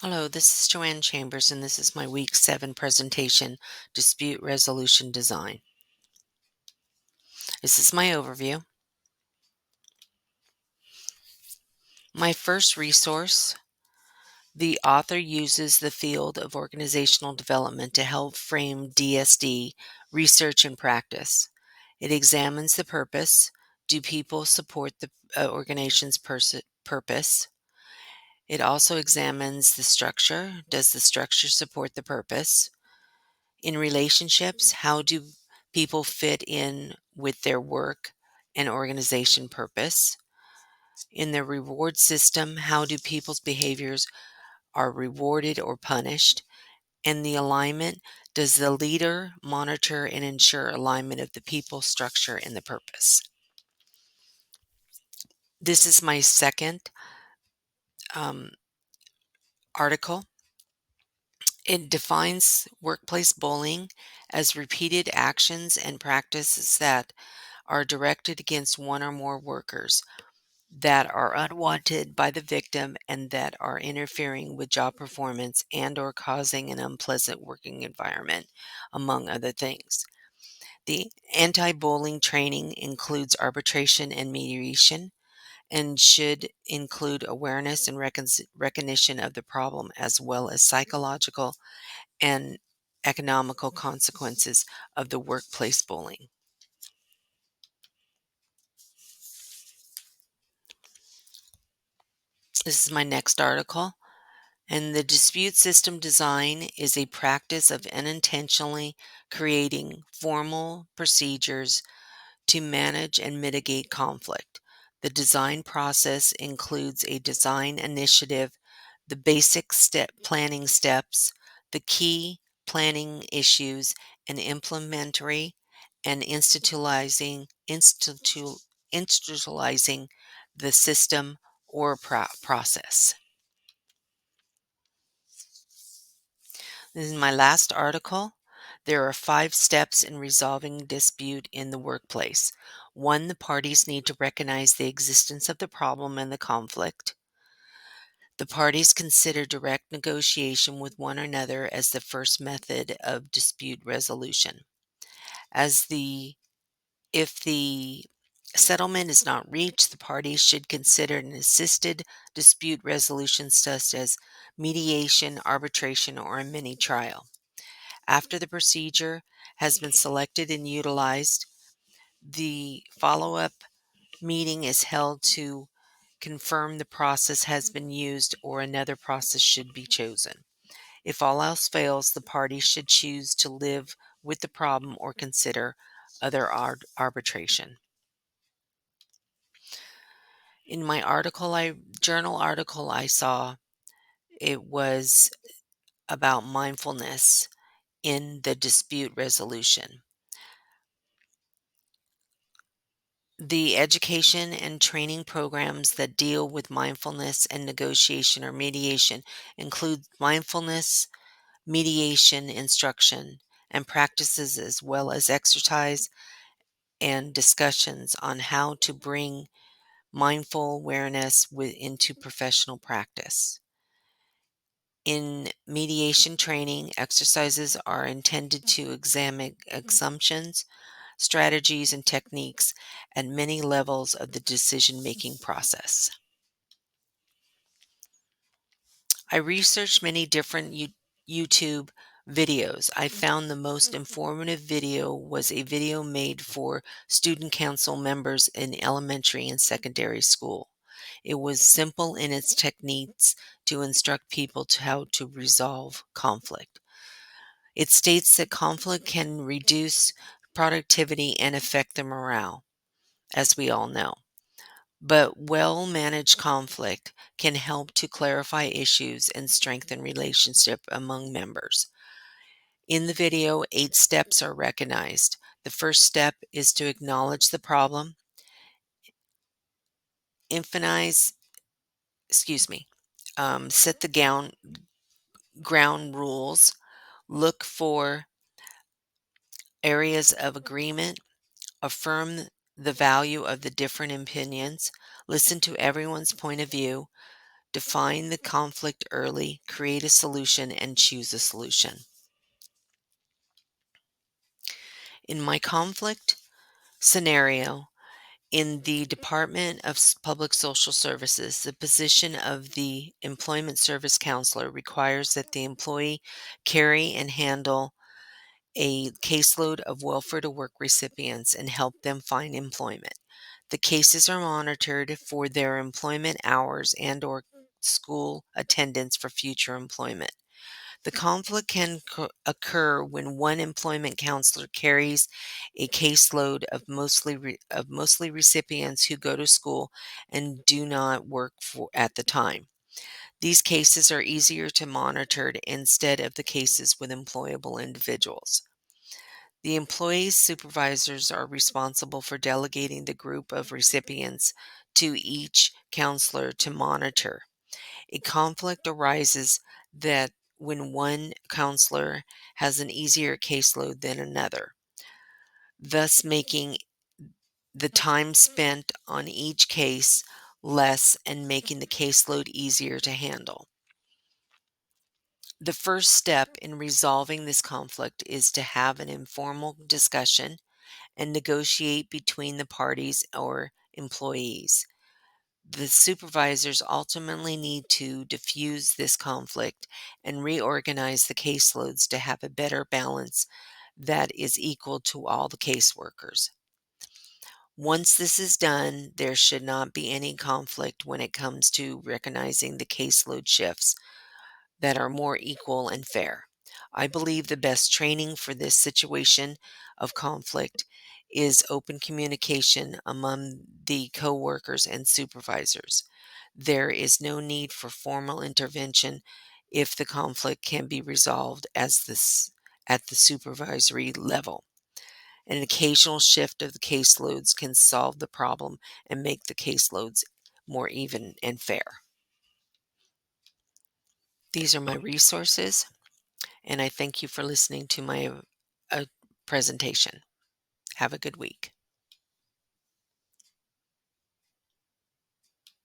Hello, this is Joanne Chambers, and this is my Week 7 presentation, Dispute Resolution Design. This is my overview. My first resource, the author uses the field of organizational development to help frame DSD research and practice. It examines the purpose. Do people support the organization's purpose? It also examines the structure. Does the structure support the purpose? In relationships, how do people fit in with their work and organization purpose? In the reward system, how do people's behaviors are rewarded or punished? And the alignment, does the leader monitor and ensure alignment of the people, structure, and the purpose? This is my second article. It defines workplace bullying as repeated actions and practices that are directed against one or more workers that are unwanted by the victim and that are interfering with job performance and or causing an unpleasant working environment, among other things. The anti-bullying training includes arbitration and mediation and should include awareness and recognition of the problem as well as psychological and economical consequences of the workplace bullying. This is my next article. And the dispute system design is a practice of unintentionally creating formal procedures to manage and mitigate conflict. The design process includes a design initiative, the basic planning steps, the key planning issues, and implementary and institutionalizing the system or process. This is my last article. There are 5 steps in resolving dispute in the workplace. 1, the parties need to recognize the existence of the problem and the conflict. The parties consider direct negotiation with one another as the first method of dispute resolution. If the settlement is not reached, the parties should consider an assisted dispute resolution such as mediation, arbitration, or a mini trial. After the procedure has been selected and utilized, the follow-up meeting is held to confirm the process has been used or another process should be chosen. If all else fails, the parties should choose to live with the problem or consider other arbitration. In my journal article I saw, it was about mindfulness in the dispute resolution. The education and training programs that deal with mindfulness and negotiation or mediation include mindfulness, mediation instruction, and practices as well as exercise and discussions on how to bring mindful awareness into professional practice. In mediation training, exercises are intended to examine assumptions, strategies, and techniques at many levels of the decision-making process. I researched many different YouTube videos. I found the most informative video was a video made for student council members in elementary and secondary school. It was simple in its techniques to instruct people to how to resolve conflict. It states that conflict can reduce productivity and affect the morale, as we all know. But well-managed conflict can help to clarify issues and strengthen relationship among members. In the video, 8 steps are recognized. The first step is to acknowledge the problem, set the ground rules, look for areas of agreement, affirm the value of the different opinions, listen to everyone's point of view, Define the conflict early, create a solution, and choose a solution. In my conflict scenario, in the Department of Public Social Services, the position of the Employment Service Counselor requires that the employee carry and handle a caseload of welfare to work recipients and help them find employment. The cases are monitored for their employment hours and/or school attendance for future employment. The conflict can occur when one employment counselor carries a caseload of mostly recipients who go to school and do not work at the time. These cases are easier to monitor instead of the cases with employable individuals. The employee's supervisors are responsible for delegating the group of recipients to each counselor to monitor. A conflict arises that when one counselor has an easier caseload than another, thus making the time spent on each case less and making the caseload easier to handle. The first step in resolving this conflict is to have an informal discussion and negotiate between the parties or employees. The supervisors ultimately need to diffuse this conflict and reorganize the caseloads to have a better balance that is equal to all the caseworkers. Once this is done, there should not be any conflict when it comes to recognizing the caseload shifts that are more equal and fair. I believe the best training for this situation of conflict is open communication among the coworkers and supervisors. There is no need for formal intervention if the conflict can be resolved at the supervisory level. An occasional shift of the caseloads can solve the problem and make the caseloads more even and fair. These are my resources, and I thank you for listening to my presentation. Have a good week.